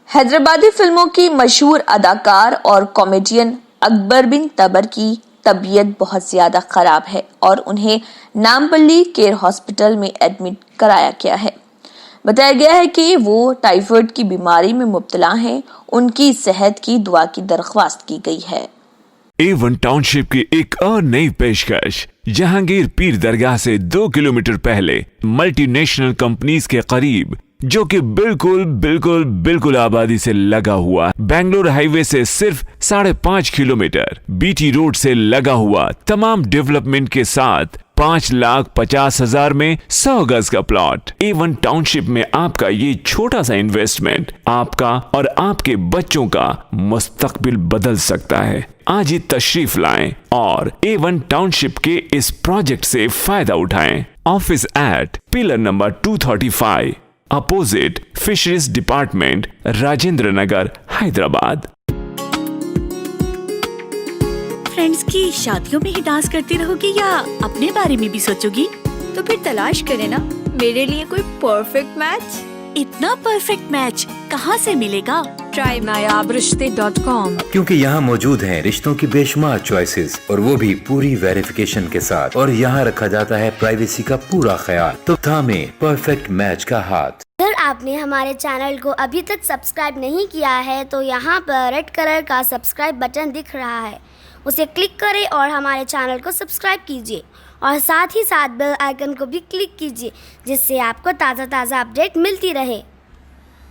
हैदराबादी फिल्मों की मशहूर अदाकार और कॉमेडियन अकबर बिन तबर की तबीयत बहुत ज़्यादा ख़राब है और उन्हें नामपल्ली केयर हॉस्पिटल में एडमिट कराया गया है। बताया गया है कि वो टाइफाइड की बीमारी में मुब्तला हैं। उनकी सेहत की दुआ की दरख्वास्त की गई है। A1 टाउनशिप की एक और नई पेशकश जहांगीर पीर दरगाह से 2 किलोमीटर पहले मल्टीनेशनल कंपनीज के करीब, जो कि बिल्कुल आबादी से लगा हुआ, बेंगलोर हाईवे से सिर्फ 5.5 किलोमीटर, बीटी रोड से लगा हुआ, तमाम डेवलपमेंट के साथ 5,50,000 में 100 गज का प्लॉट। A1 टाउनशिप में आपका ये छोटा सा इन्वेस्टमेंट आपका और आपके बच्चों का मुस्तकबिल बदल सकता है। आज ही तशरीफ लाएं और A1 टाउनशिप के इस प्रोजेक्ट से फायदा उठाएं। Office at pillar number 235, opposite fisheries department, Rajendra Nagar, Hyderabad. Friends की शादियों में ही डांस करती रहोगी या अपने बारे में भी सोचोगी? तो फिर तलाश करें ना मेरे लिए कोई परफेक्ट मैच। इतना परफेक्ट मैच कहाँ से मिलेगा? ट्राई nayabrishte.com, क्योंकि यहाँ मौजूद हैं रिश्तों की बेशुमार चॉइसेस और वो भी पूरी वेरिफिकेशन के साथ, और यहाँ रखा जाता है प्राइवेसी का पूरा ख्याल। तो थामे परफेक्ट मैच का हाथ। अगर आपने हमारे चैनल को अभी तक सब्सक्राइब नहीं किया है तो यहाँ पर रेड कलर का सब्सक्राइब बटन दिख रहा है, उसे क्लिक करें और हमारे चैनल को सब्सक्राइब कीजिए और साथ ही साथ बेल आइकन को भी क्लिक कीजिए, जिससे आपको ताज़ा अपडेट मिलती रहे।